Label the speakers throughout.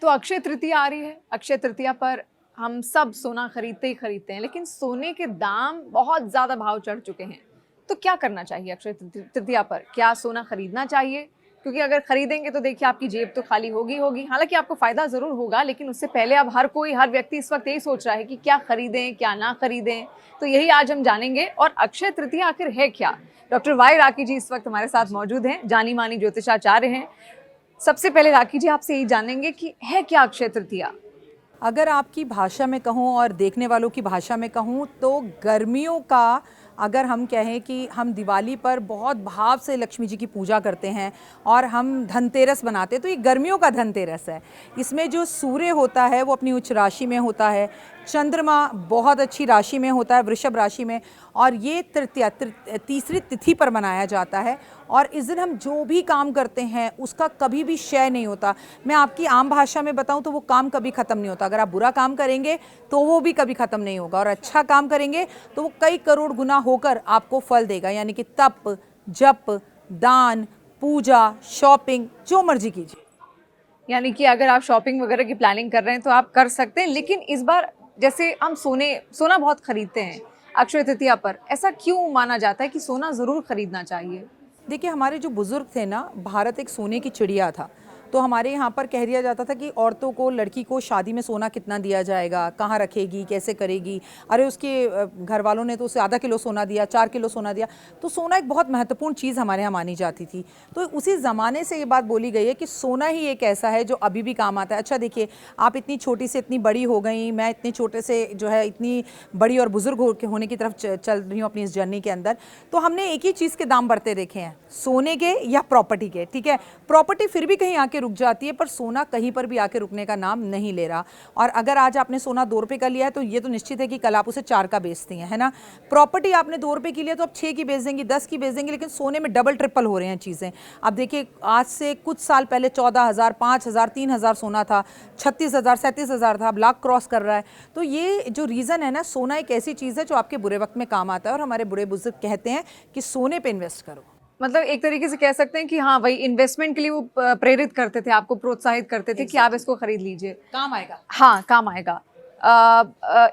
Speaker 1: तो अक्षय तृतीया आ रही है। अक्षय तृतीया पर हम सब सोना खरीदते ही खरीदते हैं, लेकिन सोने के दाम बहुत ज़्यादा भाव चढ़ चुके हैं। तो क्या करना चाहिए अक्षय तृतीया पर? क्या सोना खरीदना चाहिए? क्योंकि अगर खरीदेंगे तो देखिए आपकी जेब तो खाली होगी होगी। हालांकि आपको फायदा जरूर होगा, लेकिन उससे पहले अब हर व्यक्ति इस वक्त यही सोच रहा है कि क्या खरीदें क्या ना खरीदें। तो यही आज हम जानेंगे। और अक्षय तृतीया आखिर है क्या? डॉक्टर वाई राकी जी इस वक्त हमारे साथ मौजूद हैं, जानी मानी ज्योतिषाचार्य हैं। सबसे पहले राकी जी आपसे यही जानेंगे कि है क्या अक्षय तृतीया?
Speaker 2: अगर आपकी भाषा में कहूँ और देखने वालों की भाषा में कहूँ तो गर्मियों का, अगर हम कहें कि हम दिवाली पर बहुत भाव से लक्ष्मी जी की पूजा करते हैं और हम धनतेरस बनाते हैं, तो ये गर्मियों का धनतेरस है। इसमें जो सूर्य होता है वो अपनी उच्च राशि में होता है, चंद्रमा बहुत अच्छी राशि में होता है, वृषभ राशि में, और ये तृतीया तीसरी तिथि पर मनाया जाता है। और इस दिन हम जो भी काम करते हैं उसका कभी भी क्षय नहीं होता। मैं आपकी आम भाषा में बताऊं तो वो काम कभी ख़त्म नहीं होता। अगर आप बुरा काम करेंगे तो वो भी कभी ख़त्म नहीं होगा, और अच्छा काम करेंगे तो वो कई करोड़ गुना होकर आपको फल देगा। यानी कि तप, जप, दान, पूजा, शॉपिंग, जो मर्जी कीजिए।
Speaker 1: यानी कि अगर आप शॉपिंग वगैरह की प्लानिंग कर रहे हैं तो आप कर सकते हैं। लेकिन इस बार जैसे हम सोना बहुत खरीदते हैं अक्षय तृतीया पर, ऐसा क्यों माना जाता है कि सोना ज़रूर खरीदना चाहिए?
Speaker 2: देखिए, हमारे जो बुज़ुर्ग थे ना, भारत एक सोने की चिड़िया था। तो हमारे यहाँ पर कह दिया जाता था कि औरतों को, लड़की को शादी में सोना कितना दिया जाएगा, कहाँ रखेगी, कैसे करेगी। अरे उसके घर वालों ने तो उसे आधा किलो सोना दिया, 4 किलो सोना दिया। तो सोना एक बहुत महत्वपूर्ण चीज़ हमारे यहाँ मानी जाती थी। तो उसी ज़माने से ये बात बोली गई है कि सोना ही एक ऐसा है जो अभी भी काम आता है। अच्छा देखिए, आप इतनी छोटी से इतनी बड़ी हो गई, मैं इतने छोटे से जो है इतनी बड़ी और बुज़ुर्ग होने की तरफ चल रही हूँ अपनी इस जर्नी के अंदर। तो हमने एक ही चीज़ के दाम बढ़ते देखे हैं, सोने के या प्रॉपर्टी के। ठीक है, प्रॉपर्टी फिर भी कहीं आके रुक जाती है, पर सोना कहीं पर भी आके रुकने का नाम नहीं ले रहा। और अगर आज आपने सोना 2 रुपये का लिया है तो ये तो निश्चित है कि कल आप उसे 4 का बेचती हैं, है ना। प्रॉपर्टी आपने 2 रुपये की लिया तो आप 6 की बेच देंगी, 10 की बेच देंगे, लेकिन सोने में डबल ट्रिपल हो रहे हैं चीज़ें। अब देखिए, आज से कुछ साल पहले 14,000, 5,000, 3,000 सोना था, 36,000, 37,000 था, अब लाख क्रॉस कर रहा है। तो ये जो रीज़न है ना, सोना एक ऐसी चीज़ है जो आपके बुरे वक्त में काम आता है, और हमारे बड़े बुजुर्ग कहते हैं कि सोने पे इन्वेस्ट करो।
Speaker 1: मतलब एक तरीके से कह सकते हैं कि हाँ, वही इन्वेस्टमेंट के लिए वो प्रेरित करते थे, आपको प्रोत्साहित करते थे कि आप इसको खरीद लीजिए,
Speaker 2: काम आएगा।
Speaker 1: हाँ काम आएगा।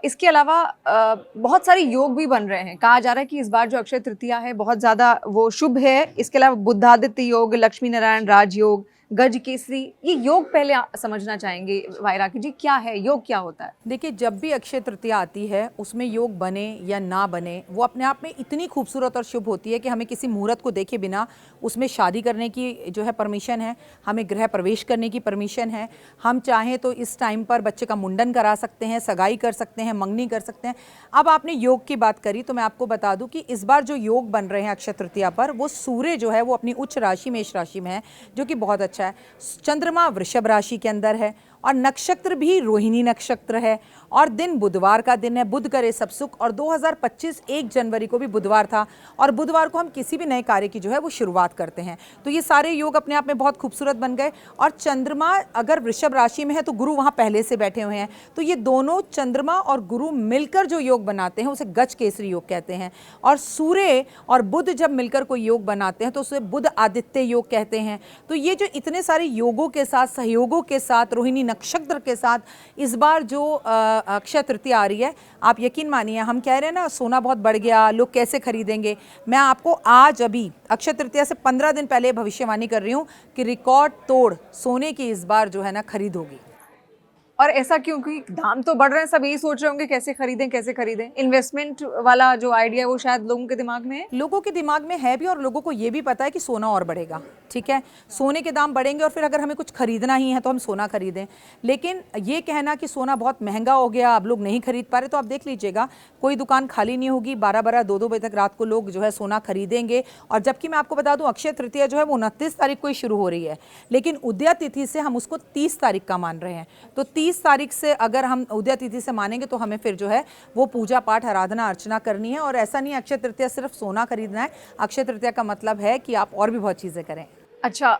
Speaker 1: इसके अलावा बहुत सारे योग भी बन रहे हैं। कहा जा रहा है कि इस बार जो अक्षय तृतीया है बहुत ज़्यादा वो शुभ है। इसके अलावा बुद्धादित्य योग, लक्ष्मी नारायण राजयोग, गज केसरी, ये योग पहले समझना चाहेंगे भाई राकी जी, क्या है योग, क्या होता है?
Speaker 2: देखिए, जब भी अक्षय तृतीया आती है उसमें योग बने या ना बने, वो अपने आप में इतनी खूबसूरत और शुभ होती है कि हमें किसी मुहूर्त को देखे बिना उसमें शादी करने की जो है परमिशन है, हमें गृह प्रवेश करने की परमिशन है। हम चाहें तो इस टाइम पर बच्चे का मुंडन करा सकते हैं, सगाई कर सकते हैं, मंगनी कर सकते हैं। अब आपने योग की बात करी तो मैं आपको बता दूं कि इस बार जो योग बन रहे हैं अक्षय तृतीया पर, वो सूर्य जो है वो अपनी उच्च राशि मेष राशि में है, जो कि बहुत अच्छा है। चंद्रमा वृषभ राशि के अंदर है, और नक्षत्र भी रोहिणी नक्षत्र है, और दिन बुधवार का दिन है, बुध करे सब सुख। और 2025 1 जनवरी को भी बुधवार था, और बुधवार को हम किसी भी नए कार्य की जो है वो शुरुआत करते हैं। तो ये सारे योग अपने आप में बहुत खूबसूरत बन गए। और चंद्रमा अगर वृषभ राशि में है तो गुरु वहाँ पहले से बैठे हुए हैं, तो ये दोनों चंद्रमा और गुरु मिलकर जो योग बनाते हैं उसे गज केसरी योग कहते हैं। और सूर्य और बुध जब मिलकर कोई योग बनाते हैं तो उसे बुध आदित्य योग कहते हैं। तो ये जो इतने सारे योगों के साथ, सहयोगों के साथ, रोहिणी नक्षत्र के साथ इस बार जो अक्षय तृतीया आ रही है, आप यकीन मानिए, हम कह रहे हैं ना सोना बहुत बढ़ गया, लोग कैसे खरीदेंगे। मैं आपको आज अभी अक्षय तृतीया से 15 दिन पहले भविष्यवाणी कर रही हूँ कि रिकॉर्ड तोड़ सोने की इस बार जो है ना खरीद होगी।
Speaker 1: और ऐसा क्यों? क्योंकि दाम तो बढ़ रहे हैं, सब यही सोच रहे होंगे कैसे खरीदें कैसे खरीदें। इन्वेस्टमेंट वाला जो आइडिया है वो शायद लोगों के दिमाग में है।
Speaker 2: लोगों के दिमाग में है भी, और लोगों को ये भी पता है कि सोना और बढ़ेगा। ठीक है, सोने के दाम बढ़ेंगे, और फिर अगर हमें कुछ खरीदना ही है तो हम सोना खरीदें। लेकिन ये कहना कि सोना बहुत महंगा हो गया, अब लोग नहीं खरीद पा रहे, तो आप देख लीजिएगा कोई दुकान खाली नहीं होगी, 12-12, 2-2 बजे तक रात को लोग जो है सोना खरीदेंगे। और जबकि मैं आपको बता दूं, अक्षय तृतीया जो है वो 29 तारीख को ही शुरू हो रही है, लेकिन उदया तिथि से हम उसको 30 तारीख का मान रहे हैं। तो 30 तारीख से अगर हम उदया तिथि से मानेंगे तो हमें फिर जो है वो पूजा पाठ, आराधना, अर्चना करनी है। और ऐसा नहीं, अक्षय तृतीया सिर्फ सोना खरीदना है। अक्षय तृतीया का मतलब है कि आप और भी बहुत चीज़ें करें।
Speaker 1: अच्छा,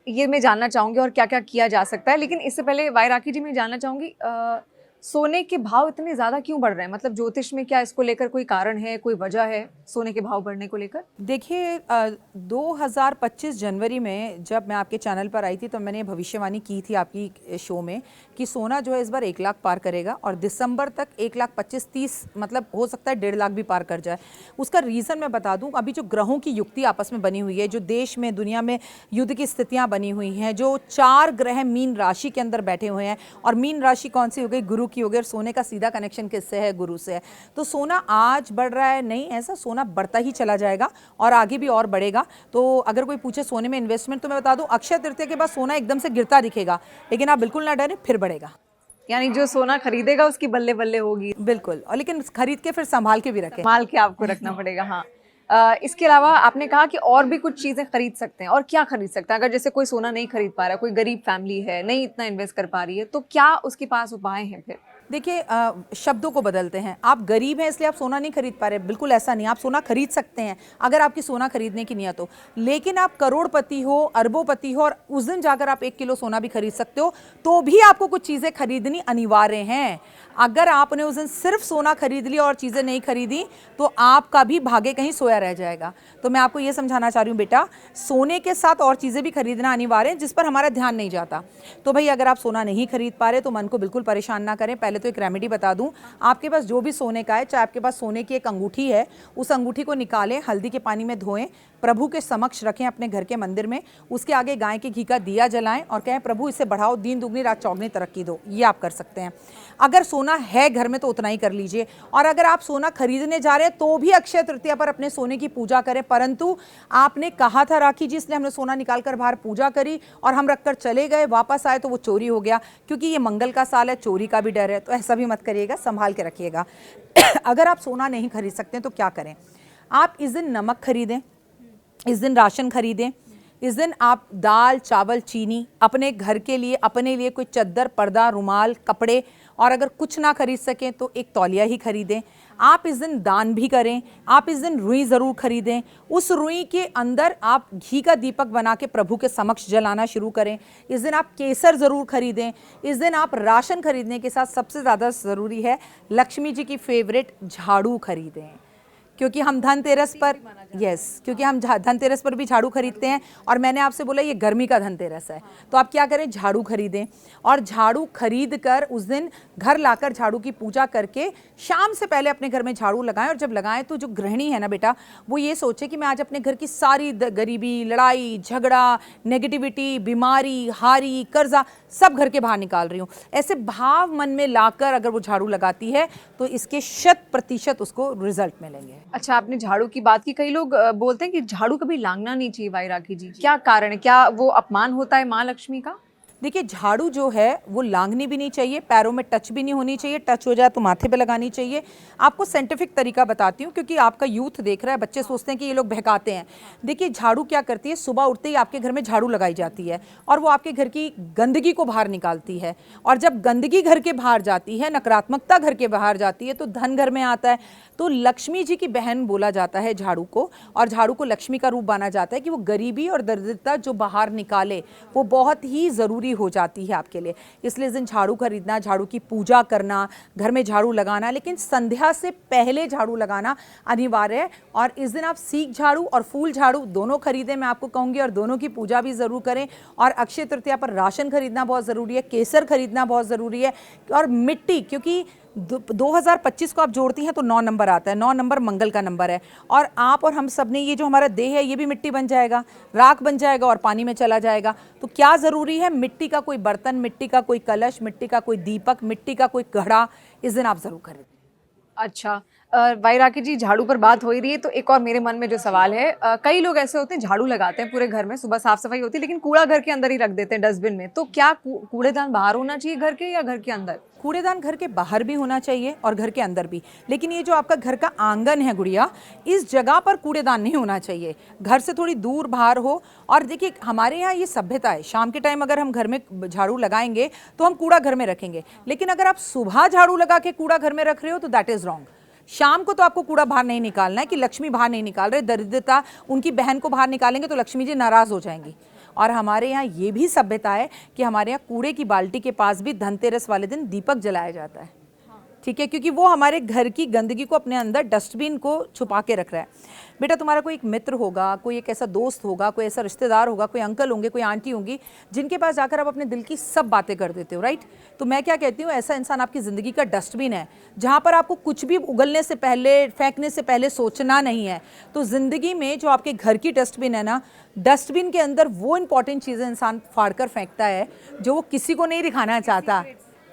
Speaker 1: ये मैं जानना चाहूँगी और क्या क्या किया जा सकता है, लेकिन इससे पहले वाई राकी जी मैं जानना चाहूँगी, सोने के भाव इतने ज्यादा क्यों बढ़ रहे हैं? मतलब ज्योतिष में क्या इसको लेकर कोई कारण है, कोई वजह है सोने के भाव बढ़ने को लेकर?
Speaker 2: देखिए 2025 जनवरी में जब मैं आपके चैनल पर आई थी तो मैंने भविष्यवाणी की थी आपकी शो में कि सोना जो है इस बार 1 लाख पार करेगा और दिसंबर तक 1,25,30 मतलब हो सकता है 1.5 लाख भी पार कर जाए। उसका रीज़न मैं बता दूं, अभी जो ग्रहों की युक्ति आपस में बनी हुई है, जो देश में दुनिया में युद्ध की स्थितियां बनी हुई हैं, जो 4 ग्रह मीन राशि के अंदर बैठे हुए हैं और मीन राशि कौन सी हो गई? गुरु की हो गई और सोने का सीधा कनेक्शन किससे है? गुरु से है। तो सोना आज बढ़ रहा है, नहीं ऐसा सोना बढ़ता ही चला जाएगा और आगे भी और बढ़ेगा। तो अगर कोई पूछे सोने में इन्वेस्टमेंट तो मैं बता दूं अक्षय तृतीया के बाद सोना एकदम से गिरता दिखेगा, लेकिन आप बिल्कुल ना डरें, फिर बढ़ेगा।
Speaker 1: यानी जो सोना खरीदेगा उसकी बल्ले बल्ले होगी।
Speaker 2: बिल्कुल, और लेकिन खरीद के फिर संभाल के भी रखें।
Speaker 1: माल के आपको रखना पड़ेगा। हाँ, इसके अलावा आपने कहा कि और भी कुछ चीजें खरीद सकते हैं, और क्या खरीद सकते हैं? अगर जैसे कोई सोना नहीं खरीद पा रहा है, कोई गरीब फैमिली है, नहीं इतना इन्वेस्ट कर पा रही है, तो क्या उसके पास उपाय हैं फिर?
Speaker 2: देखिए शब्दों को बदलते हैं। आप गरीब हैं इसलिए आप सोना नहीं खरीद पा रहे, बिल्कुल ऐसा नहीं। आप सोना खरीद सकते हैं अगर आपकी सोना खरीदने की नियत हो, लेकिन आप करोड़पति हो, अरबोपति हो और उस दिन जाकर आप 1 किलो सोना भी खरीद सकते हो, तो भी आपको कुछ चीज़ें खरीदनी अनिवार्य हैं। अगर आपने उस दिन सिर्फ सोना खरीद लिया और चीज़ें नहीं खरीदी तो आपका भी भाग्य कहीं सोया रह जाएगा। तो मैं आपको ये समझाना चाह रही हूँ बेटा, सोने के साथ और चीज़ें भी खरीदना अनिवार्य है जिस पर हमारा ध्यान नहीं जाता। तो भाई अगर आप सोना नहीं खरीद पा रहे तो मन को बिल्कुल परेशान ना करें। पहले तो एक रेमेडी बता दूं, आपके पास जो भी सोने का है, चाहे आपके पास सोने की एक अंगूठी है, उस अंगूठी को निकालें, हल्दी के पानी में धोएं, प्रभु के समक्ष रखें अपने घर के मंदिर में, उसके आगे गाय के घी का दिया जलाएं और कहें प्रभु इसे बढ़ाओ, दिन दुगनी रात चौगनी तरक्की दो। ये आप कर सकते हैं। अगर सोना है घर में तो उतना ही कर लीजिए, और अगर आप सोना खरीदने जा रहे हैं तो भी अक्षय तृतीया पर अपने सोने की पूजा करें। परंतु आपने कहा था राखी जी, इसलिए हमने सोना निकाल कर बाहर पूजा करी और हम रखकर चले गए, वापस आए तो वो चोरी हो गया। क्योंकि ये मंगल का साल है, चोरी का भी डर है, तो ऐसा भी मत करिएगा, संभाल के रखिएगा। अगर आप सोना नहीं खरीद सकते तो क्या करें? आप इस दिन नमक खरीदें, इस दिन राशन खरीदें, इस दिन आप दाल चावल चीनी अपने घर के लिए, अपने लिए कोई चद्दर पर्दा रुमाल कपड़े, और अगर कुछ ना खरीद सकें तो एक तौलिया ही खरीदें। आप इस दिन दान भी करें। आप इस दिन रुई ज़रूर खरीदें। उस रुई के अंदर आप घी का दीपक बना के प्रभु के समक्ष जलाना शुरू करें। इस दिन आप केसर ज़रूर खरीदें। इस दिन आप राशन खरीदने के साथ सबसे ज़्यादा ज़रूरी है लक्ष्मी जी की फेवरेट झाड़ू खरीदें, क्योंकि हम धनतेरस पर क्योंकि हम धनतेरस पर भी झाड़ू खरीदते हैं, और मैंने आपसे बोला ये गर्मी का धनतेरस है, तो आप क्या करें, झाड़ू खरीदें। और झाड़ू खरीद कर उस दिन घर लाकर झाड़ू की पूजा करके शाम से पहले अपने घर में झाड़ू लगाएं। और जब लगाएं तो जो गृहिणी है ना बेटा, वो ये सोचे कि मैं आज अपने घर की सारी गरीबी, लड़ाई झगड़ा, नेगेटिविटी, बीमारी, हारी, कर्जा सब घर के बाहर निकाल रही हूँ। ऐसे भाव मन में लाकर अगर वो झाड़ू लगाती है तो इसके 100% उसको रिजल्ट मिलेंगे।
Speaker 1: अच्छा, आपने झाड़ू की बात की। कई लोग बोलते हैं कि झाड़ू कभी लांगना नहीं चाहिए। भाई राखी जी, क्या कारण है? क्या वो अपमान होता है माँ लक्ष्मी का?
Speaker 2: देखिए झाड़ू जो है वो लांगनी भी नहीं चाहिए, पैरों में टच भी नहीं होनी चाहिए, टच हो जाए तो माथे पे लगानी चाहिए। आपको साइंटिफिक तरीका बताती हूँ, क्योंकि आपका यूथ देख रहा है, बच्चे सोचते हैं कि ये लोग बहकाते हैं। देखिए झाड़ू क्या करती है, सुबह उठते ही आपके घर में झाड़ू लगाई जाती है और वो आपके घर की गंदगी को बाहर निकालती है। और जब गंदगी घर के बाहर जाती है, नकारात्मकता घर के बाहर जाती है, तो धन घर में आता है। तो लक्ष्मी जी की बहन बोला जाता है झाड़ू को, और झाड़ू को लक्ष्मी का रूप माना जाता है कि वो गरीबी और दरिद्रता जो बाहर निकाले, वो बहुत ही ज़रूरी हो जाती है आपके लिए। इसलिए इस दिन झाड़ू खरीदना, झाड़ू की पूजा करना, घर में झाड़ू लगाना, लेकिन संध्या से पहले झाड़ू लगाना अनिवार्य है। और इस दिन आप सीख झाड़ू और फूल झाड़ू दोनों खरीदें, मैं आपको कहूँगी, और दोनों की पूजा भी ज़रूर करें। और अक्षय तृतीया पर राशन खरीदना बहुत ज़रूरी है, केसर खरीदना बहुत ज़रूरी है, और मिट्टी, क्योंकि 2025 को आप जोड़ती हैं तो 9 नंबर आता है, 9 नंबर मंगल का नंबर है। और आप और हम सब ने, ये जो हमारा देह है ये भी मिट्टी बन जाएगा, राख बन जाएगा और पानी में चला जाएगा। तो क्या ज़रूरी है, मिट्टी का कोई बर्तन, मिट्टी का कोई कलश, मिट्टी का कोई दीपक, मिट्टी का कोई घड़ा इस दिन आप ज़रूर खरीदें।
Speaker 1: अच्छा, भाई राखी जी, झाड़ू पर बात हो ही रही है तो एक और मेरे मन में जो सवाल है, कई लोग ऐसे होते हैं झाड़ू लगाते हैं पूरे घर में, सुबह साफ सफाई होती है, लेकिन कूड़ा घर के अंदर ही रख देते हैं, डस्टबिन में। तो क्या कूड़ेदान बाहर होना चाहिए घर के, या घर के अंदर?
Speaker 2: कूड़ेदान घर के बाहर भी होना चाहिए और घर के अंदर भी, लेकिन ये जो आपका घर का आंगन है गुड़िया, इस जगह पर कूड़ेदान नहीं होना चाहिए, घर से थोड़ी दूर बाहर हो। और देखिए हमारे यहाँ ये सभ्यता है, शाम के टाइम अगर हम घर में झाड़ू लगाएंगे तो हम कूड़ा घर में रखेंगे, लेकिन अगर आप सुबह झाड़ू लगा के कूड़ा घर में रख रहे हो तो दैट इज़ रॉन्ग। शाम को तो आपको कूड़ा बाहर नहीं निकालना है, कि लक्ष्मी बाहर नहीं निकाल रहे, दरिद्रता उनकी बहन को बाहर निकालेंगे तो लक्ष्मी जी नाराज़ हो जाएंगी। और हमारे यहाँ ये भी सभ्यता है कि हमारे यहाँ कूड़े की बाल्टी के पास भी धनतेरस वाले दिन दीपक जलाया जाता है, ठीक है, क्योंकि वो हमारे घर की गंदगी को अपने अंदर डस्टबिन को छुपा के रख रहा है। बेटा तुम्हारा कोई एक मित्र होगा, कोई एक ऐसा दोस्त होगा, कोई ऐसा रिश्तेदार होगा, कोई अंकल होंगे, कोई आंटी होंगी, जिनके पास जाकर आप अपने दिल की सब बातें कर देते हो, राइट। तो मैं क्या कहती हूँ, ऐसा इंसान आपकी ज़िंदगी का डस्टबिन है, जहाँ पर आपको कुछ भी उगलने से पहले, फेंकने से पहले सोचना नहीं है। तो ज़िंदगी में जो आपके घर की डस्टबिन है ना, डस्टबिन के अंदर वो इंपॉर्टेंट चीज़ें इंसान फाड़ कर फेंकता है जो वो किसी को नहीं दिखाना चाहता।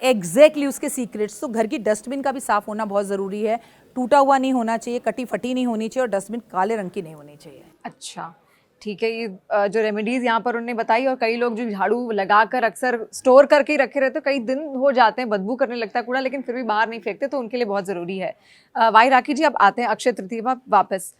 Speaker 2: एग्जैक्टली उसके सीक्रेट्स। तो घर की डस्टबिन का भी साफ होना बहुत ज़रूरी है। टूटा हुआ नहीं होना चाहिए, कटी फटी नहीं होनी चाहिए और डस्टबिन काले रंग की नहीं होनी चाहिए।
Speaker 1: अच्छा, ठीक है। ये जो रेमेडीज यहाँ पर उन्होंने बताई, और कई लोग जो झाड़ू लगाकर अक्सर स्टोर करके ही रखे रहते, कई दिन हो जाते हैं, बदबू करने लगता है कूड़ा, लेकिन फिर भी बाहर नहीं फेंकते, तो उनके लिए बहुत ज़रूरी है। वाई राखी जी, अब आते हैं अक्षय तृतीया पर वापस।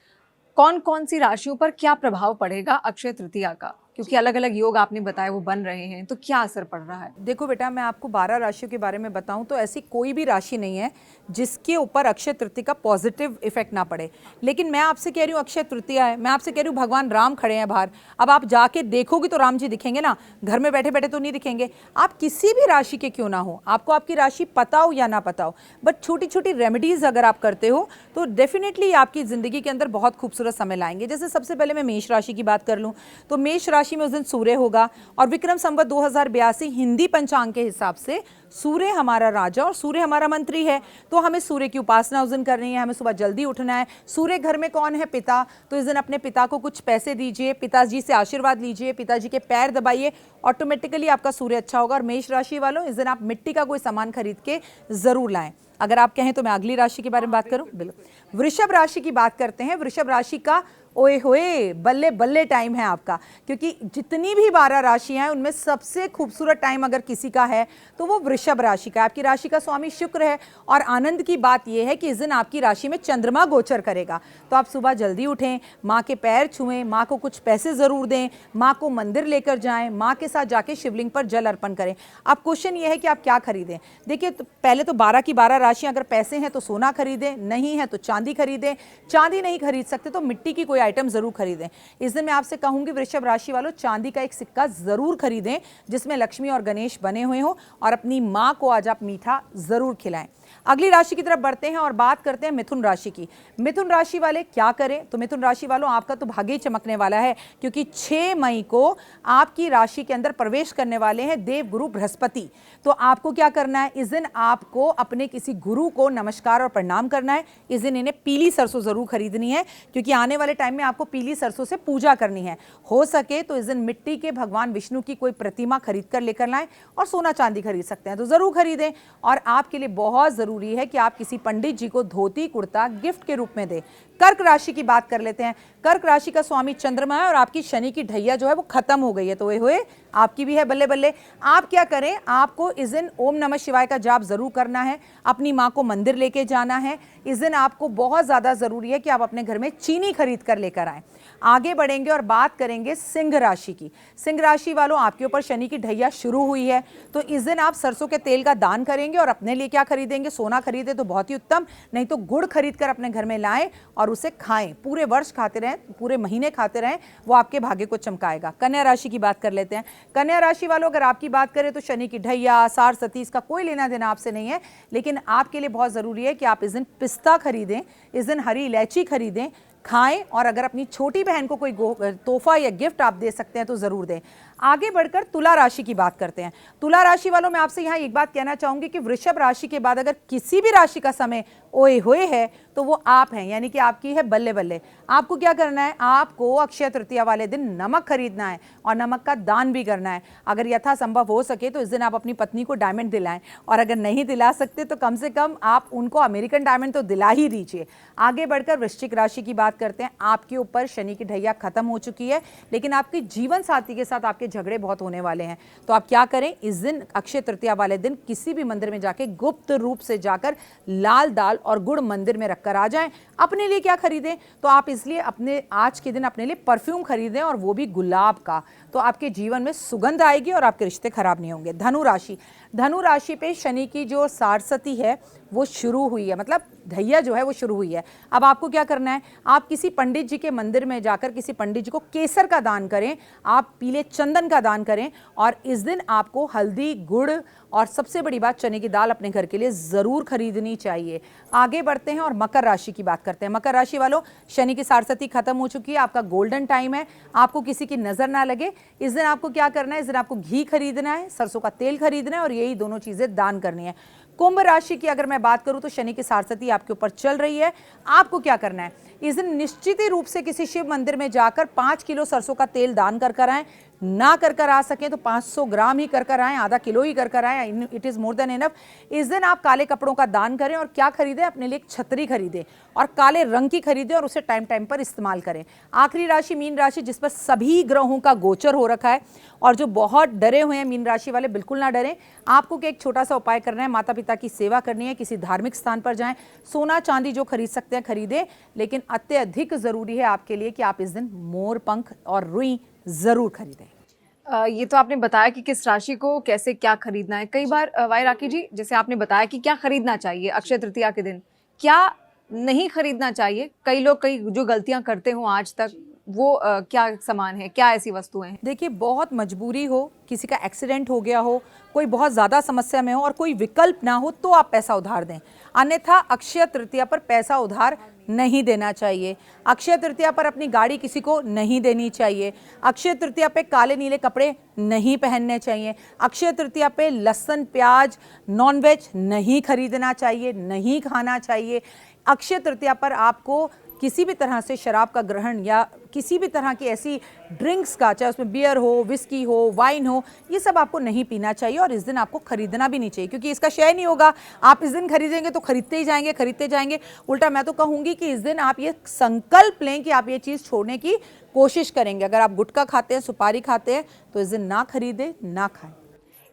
Speaker 1: कौन कौन सी राशियों पर क्या प्रभाव पड़ेगा अक्षय तृतीया का, क्योंकि अलग अलग योग आपने बताए वो बन रहे हैं, तो क्या असर पड़ रहा है?
Speaker 2: देखो बेटा, मैं आपको 12 राशियों के बारे में बताऊं तो ऐसी कोई भी राशि नहीं है जिसके ऊपर अक्षय तृतीया का पॉजिटिव इफेक्ट ना पड़े। लेकिन मैं आपसे कह रही हूँ अक्षय तृतीया है, मैं आपसे कह रही हूँ भगवान राम खड़े हैं बाहर। अब आप जाके देखोगे तो राम जी दिखेंगे ना, घर में बैठे बैठे तो नहीं दिखेंगे। आप किसी भी राशि के क्यों ना हो, आपको आपकी राशि पता हो या ना पता हो, बट छोटी छोटी रेमेडीज अगर आप करते हो तो डेफिनेटली आपकी जिंदगी के अंदर बहुत खूबसूरत समय लाएंगे। जैसे सबसे पहले मैं मेष राशि की बात कर लूँ तो मेष राशि में उस दिन सूर्य होगा, और विक्रम संवत 2082 हिंदी पंचांग के हिसाब से सूर्य हमारा राजा और सूर्य हमारा मंत्री है। तो हमें सूर्य की उपासना उस दिन करनी है, हमें सुबह जल्दी उठना है। सूर्य घर में कौन है? पिता। तो इस दिन अपने पिता को कुछ पैसे दीजिए, पिताजी से आशीर्वाद लीजिए, पिताजी के पैर दबाइए, ऑटोमेटिकली आपका सूर्य अच्छा होगा। और मेष राशि वालों, इस दिन आप मिट्टी का कोई सामान खरीद के जरूर लाएं। अगर आप कहें तो मैं अगली राशि के बारे में बात करूं। बिल्कुल, वृषभ राशि की बात करते हैं। वृषभ राशि का ओए होए बल्ले बल्ले टाइम है आपका, क्योंकि जितनी भी 12 राशियां हैं उनमें सबसे खूबसूरत टाइम अगर किसी का है तो वो वृषभ राशि का। आपकी राशि का स्वामी शुक्र है, और आनंद की बात यह है कि इस दिन आपकी राशि में चंद्रमा गोचर करेगा। तो आप सुबह जल्दी उठें, माँ के पैर छुएं, माँ को कुछ पैसे जरूर दें, माँ को मंदिर लेकर जाएं, माँ के साथ जाके शिवलिंग पर जल अर्पण करें। अब क्वेश्चन ये है कि आप क्या खरीदें। देखिए, तो पहले तो 12 की 12 राशियां, अगर पैसे हैं तो सोना खरीदें, नहीं है तो चांदी खरीदें, चांदी नहीं खरीद सकते तो मिट्टी की कोई आइटम जरूर खरीदें। इस दिन मैं आपसे कहूंगी वृषभ राशि वालों, चांदी का एक सिक्का जरूर खरीदें जिसमें लक्ष्मी और गणेश बने हुए हो, और अपनी मां को आज आप मीठा जरूर खिलाएं। अगली राशि की तरफ बढ़ते हैं और बात करते हैं मिथुन राशि की। मिथुन राशि वाले क्या करें? तो मिथुन राशि वालों, आपका तो भाग्य ही चमकने वाला है, क्योंकि 6 मई को आपकी राशि के अंदर प्रवेश करने वाले हैं देव गुरु बृहस्पति। तो आपको क्या करना है? इस दिन आपको अपने किसी गुरु को नमस्कार और प्रणाम करना है। इस दिन इन्हें पीली सरसों जरूर खरीदनी है, क्योंकि आने वाले टाइम में आपको पीली सरसों से पूजा करनी है। हो सके तो इस दिन मिट्टी के भगवान विष्णु की कोई प्रतिमा खरीद कर लेकर लाएं, और सोना चांदी खरीद सकते हैं तो जरूर खरीदें। और आपके लिए बहुत जरूरी है कि आप किसी पंडित जी को धोती कुर्ता गिफ्ट के रूप में दें। कर्क राशि की बात कर लेते हैं। कर्क राशि का स्वामी चंद्रमा है, और आपकी शनि की ढैया जो है वो खत्म हो गई है, तो हुए आपकी भी है बल्ले बल्ले। आप क्या करें? आपको इस दिन ओम नमः शिवाय का जाप जरूर करना है, अपनी माँ को मंदिर लेके जाना है। इस दिन आपको बहुत ज्यादा जरूरी है कि आप अपने घर में चीनी खरीद कर लेकर आए। आगे बढ़ेंगे और बात करेंगे सिंह राशि की। सिंह राशि वालों, आपके ऊपर शनि की ढैया शुरू हुई है, तो इस दिन आप सरसों के तेल का दान करेंगे, और अपने लिए क्या खरीदेंगे? सोना खरीदे तो बहुत ही उत्तम, नहीं तो गुड़ खरीद कर अपने घर में लाएं और उसे खाएं। पूरे वर्ष खाते रहें, पूरे महीने खाते रहें, वो आपके भाग्य को चमकाएगा। कन्या राशि की बात कर लेते हैं। कन्या राशि वालों, अगर आपकी बात करें तो शनि की ढैया, सार सती, इसका कोई लेना देना आपसे नहीं है, लेकिन आपके लिए बहुत जरूरी है कि आप इस दिन पिस्ता खरीदें, इस दिन हरी इलायची खरीदें, खाएं, और अगर अपनी छोटी बहन को कोई तोहफा या गिफ्ट आप दे सकते हैं तो जरूर दें। आगे बढ़कर तुला राशि की बात करते हैं। तुला राशि वालों, मैं आपसे यहाँ एक बात कहना चाहूंगी कि वृषभ राशि के बाद अगर किसी भी राशि का समय ओए होए है तो वो आप हैं, यानी कि आपकी है बल्ले बल्ले। आपको क्या करना है? आपको अक्षय तृतीया वाले दिन नमक खरीदना है और नमक का दान भी करना है। अगर यथासंभव हो सके तो इस दिन आप अपनी पत्नी को डायमंड दिलाएं, और अगर नहीं दिला सकते तो कम से कम आप उनको अमेरिकन डायमंड तो दिला ही दीजिए। आगे बढ़कर वृश्चिक राशि की बात करते हैं। आपके ऊपर शनि की ढैया खत्म हो चुकी है, लेकिन आपके जीवन साथी के साथ आपके झगड़े बहुत होने वाले हैं। तो आप क्या करें? इस दिन अक्षय तृतीया वाले दिन किसी भी मंदिर में जाके गुप्त रूप से जाकर लाल दाल और गुड़ मंदिर में रखकर आ जाएं। अपने लिए क्या खरीदें? तो आप इसलिए अपने आज के दिन अपने लिए परफ्यूम खरीदें, और वो भी गुलाब का। तो आपके जीवन में सुगंध आएगी और आपके रिश्ते खराब नहीं होंगे। धनु राशि। धनु राशि पे शनि की जो सारसती है वो शुरू हुई है, मतलब ढैया जो है वो शुरू हुई है। अब आपको क्या करना है, आप किसी पंडित जी के मंदिर में जाकर किसी पंडित जी को केसर का दान करें, आप पीले चंदन का दान करें, और इस दिन आपको हल्दी, गुड़ और सबसे बड़ी बात चने की दाल अपने घर के लिए ज़रूर खरीदनी चाहिए। आगे बढ़ते हैं और मकर राशि की बात करते हैं। मकर राशि वालों, शनि की सारसती खत्म हो चुकी है, आपका गोल्डन टाइम है, आपको किसी की नज़र ना लगे। इस दिन आपको क्या करना है, इस दिन आपको घी खरीदना है, सरसों का तेल खरीदना है और यही दोनों चीज़ें दान करनी है। कुंभ राशि की अगर मैं बात करूं तो शनि की सारसती आपके ऊपर चल रही है। आपको क्या करना है, इस दिन निश्चित ही रूप से किसी शिव मंदिर में जाकर 5 किलो सरसों का तेल दान कर आएं। ना कर आ सकें तो 500 ग्राम ही कर आएं, आधा किलो ही कर आएं, it is more than enough. इस दिन आप काले कपड़ों का दान करें और क्या खरीदें, अपने लिए एक छतरी खरीदें और काले रंग की खरीदें और उसे टाइम टाइम पर इस्तेमाल करें। आखिरी राशि मीन राशि, जिस पर सभी ग्रहों का गोचर हो रखा है और जो बहुत डरे हुए हैं मीन राशि वाले, बिल्कुल ना डरें। आपको क्या एक छोटा सा उपाय करना है, माता पिता की सेवा करनी है, किसी धार्मिक स्थान पर जाएं, सोना चांदी जो खरीद सकते हैं खरीदें, लेकिन अत्यधिक जरूरी है आपके लिए कि आप इस दिन मोर पंख और रुई जरूर खरीदें।
Speaker 1: ये तो आपने बताया कि किस राशि को कैसे क्या खरीदना है। कई बार वाई राखी जी, जैसे आपने बताया कि क्या खरीदना चाहिए अक्षय तृतीया के दिन, क्या नहीं खरीदना चाहिए, कई लोग कई जो गलतियां करते हो आज तक, वो क्या सामान है, क्या ऐसी वस्तुएं हैं?
Speaker 2: देखिए, बहुत मजबूरी हो, किसी का एक्सीडेंट हो गया हो, कोई बहुत ज़्यादा समस्या में हो और कोई विकल्प ना हो तो आप पैसा उधार दें, अन्यथा अक्षय तृतीया पर पैसा उधार नहीं देना चाहिए। अक्षय तृतीया पर अपनी गाड़ी किसी को नहीं देनी चाहिए। अक्षय तृतीया पे काले नीले कपड़े नहीं पहनने चाहिए। अक्षय तृतीया पे लहसुन प्याज नॉनवेज नहीं खरीदना चाहिए, नहीं खाना चाहिए। अक्षय तृतीया पर आपको किसी भी तरह से शराब का ग्रहण या किसी भी तरह की ऐसी ड्रिंक्स का, चाहे उसमें बियर हो, विस्की हो, वाइन हो, ये सब आपको नहीं पीना चाहिए और इस दिन आपको खरीदना भी नहीं चाहिए, क्योंकि इसका क्षय नहीं होगा। आप इस दिन खरीदेंगे तो खरीदते ही जाएंगे, खरीदते जाएंगे। उल्टा मैं तो कहूँगी कि इस दिन आप ये संकल्प लें कि आप ये चीज़ छोड़ने की कोशिश करेंगे। अगर आप गुटखा खाते हैं, सुपारी खाते हैं, तो इस दिन ना खरीदें, ना खाएं।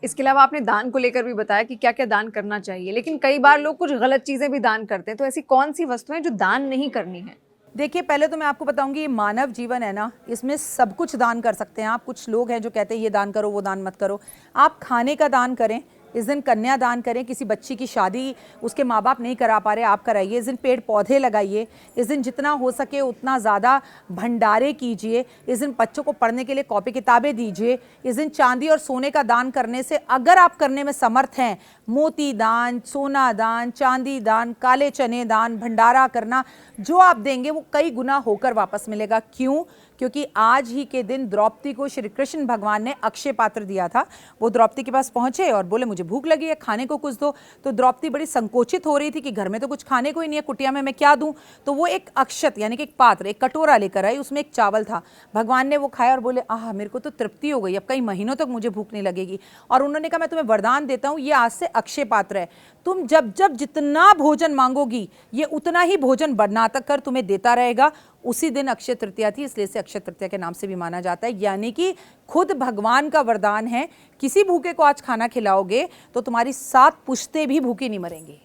Speaker 1: इसके अलावा आपने दान को लेकर भी बताया कि क्या क्या दान करना चाहिए, लेकिन कई बार लोग कुछ गलत चीजें भी दान करते हैं, तो ऐसी कौन सी वस्तुएं जो दान नहीं करनी है?
Speaker 2: देखिए, पहले तो मैं आपको बताऊंगी, ये मानव जीवन है ना, इसमें सब कुछ दान कर सकते हैं आप। कुछ लोग हैं जो कहते हैं ये दान करो, वो दान मत करो। आप खाने का दान करें, इस दिन कन्या दान करें, किसी बच्ची की शादी उसके माँ बाप नहीं करा पा रहे, आप कराइए। इस दिन पेड़ पौधे लगाइए, इस दिन जितना हो सके उतना ज़्यादा भंडारे कीजिए। इस दिन बच्चों को पढ़ने के लिए कॉपी किताबें दीजिए। इस दिन चांदी और सोने का दान करने से, अगर आप करने में समर्थ हैं, मोती दान, सोना दान, चांदी दान, काले चने दान, भंडारा करना, जो आप देंगे वो कई गुना होकर वापस मिलेगा। क्यों? क्योंकि आज ही के दिन द्रौपदी को श्री कृष्ण भगवान ने अक्षय पात्र दिया था। वो द्रौपदी के पास पहुंचे और बोले मुझे भूख लगी है, खाने को कुछ दो। तो द्रौपदी बड़ी संकोचित हो रही थी कि घर में तो कुछ खाने को ही नहीं है, कुटिया में मैं क्या दूं। तो वो एक अक्षत यानी कि एक पात्र, एक कटोरा लेकर आई, उसमें एक चावल था। भगवान ने वो खाया और बोले आह, मेरे को तो तृप्ति हो गई, अब कई महीनों तक मुझे भूख नहीं लगेगी। और उन्होंने कहा मैं तुम्हें वरदान देता हूँ, ये आज से अक्षय पात्र है, तुम जब जब जितना भोजन मांगोगी ये उतना ही भोजन बनाता कर तुम्हें देता रहेगा। उसी दिन अक्षय तृतीया थी, इसलिए इसे अक्षय तृतीया के नाम से भी माना जाता है। यानी कि खुद भगवान का वरदान है, किसी भूखे को आज खाना खिलाओगे तो तुम्हारी 7 पुश्तें भी भूखी नहीं मरेंगी।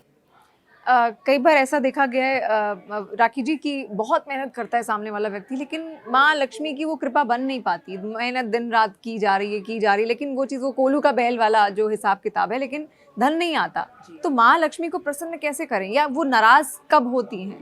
Speaker 1: कई बार ऐसा देखा गया है राखी जी की बहुत मेहनत करता है सामने वाला व्यक्ति, लेकिन माँ लक्ष्मी की वो कृपा बन नहीं पाती। मेहनत दिन रात की जा रही है, लेकिन वो चीज़, वो कोल्हू का बैल वाला जो हिसाब किताब है, लेकिन धन नहीं आता। तो माँ लक्ष्मी को प्रसन्न कैसे करें, या वो नाराज कब होती हैं?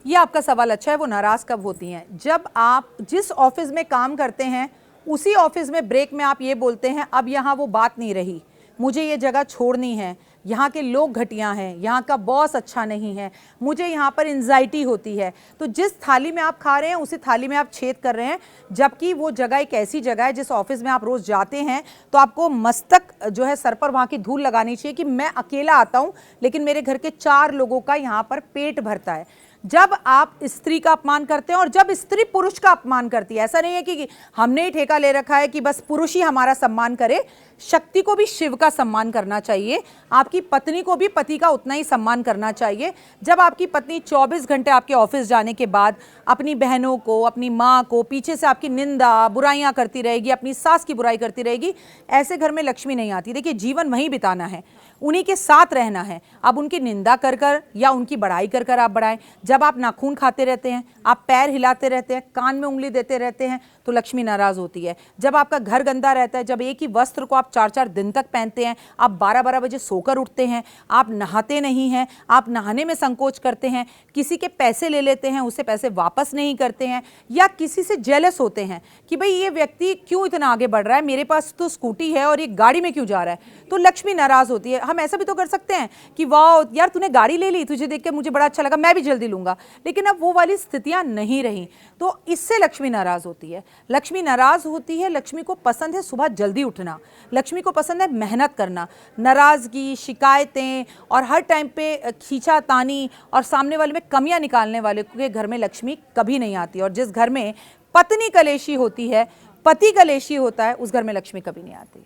Speaker 2: ये आपका सवाल अच्छा है, वो नाराज़ कब होती हैं? जब आप जिस ऑफिस में काम करते हैं उसी ऑफिस में ब्रेक में आप ये बोलते हैं अब यहाँ वो बात नहीं रही, मुझे ये जगह छोड़नी है, यहाँ के लोग घटिया हैं, यहाँ का बॉस अच्छा नहीं है, मुझे यहाँ पर एंजाइटी होती है। तो जिस थाली में आप खा रहे हैं उसी थाली में आप छेद कर रहे हैं, जबकि वो जगह एक ऐसी जगह है जिस ऑफिस में आप रोज़ जाते हैं तो आपको मस्तक जो है सर पर वहाँ की धूल लगानी चाहिए कि मैं अकेला आता हूँ लेकिन मेरे घर के 4 लोगों का यहाँ पर पेट भरता है। जब आप स्त्री का अपमान करते हैं और जब स्त्री पुरुष का अपमान करती है, ऐसा नहीं है कि हमने ही ठेका ले रखा है कि बस पुरुष ही हमारा सम्मान करे, शक्ति को भी शिव का सम्मान करना चाहिए, आपकी पत्नी को भी पति का उतना ही सम्मान करना चाहिए। जब आपकी पत्नी 24 घंटे आपके ऑफिस जाने के बाद अपनी बहनों को, अपनी माँ को पीछे से आपकी निंदा बुराइयां करती रहेगी, अपनी सास की बुराई करती रहेगी, ऐसे घर में लक्ष्मी नहीं आती। देखिए, जीवन वहीं बिताना है, उन्हीं के साथ रहना है। अब उनकी निंदा कर कर या उनकी बड़ाई कर कर आप बढ़ाएं। जब आप नाखून खाते रहते हैं, आप पैर हिलाते रहते हैं, कान में उंगली देते रहते हैं, तो तो लक्ष्मी नाराज होती है। जब आपका घर गंदा रहता है, जब एक ही वस्त्र को आप 4-4 दिन तक पहनते हैं, आप 12-12 बजे सोकर उठते हैं, आप नहाते नहीं हैं, आप नहाने में संकोच करते हैं, किसी के पैसे ले लेते हैं, उसे पैसे वापस नहीं करते हैं, या किसी से जेलस होते हैं कि भाई ये व्यक्ति क्यों इतना आगे बढ़ रहा है, मेरे पास तो स्कूटी है और ये गाड़ी में क्यों जा रहा है, तो लक्ष्मी नाराज होती है। हम ऐसा भी तो कर सकते हैं कि वाह यार तूने गाड़ी ले ली, तुझे देख के मुझे बड़ा अच्छा लगा, मैं भी जल्दी लूंगा, लेकिन अब वो वाली स्थितियां नहीं रही, तो इससे लक्ष्मी नाराज होती है। लक्ष्मी नाराज होती है, लक्ष्मी को पसंद है सुबह जल्दी उठना, लक्ष्मी को पसंद है मेहनत करना। नाराजगी, शिकायतें और हर टाइम पे खींचातानी और सामने वाले में कमियां निकालने वाले के घर में लक्ष्मी कभी नहीं आती। और जिस घर में पत्नी कलेशी होती है, पति कलेशी होता है, उस घर में लक्ष्मी कभी नहीं आती।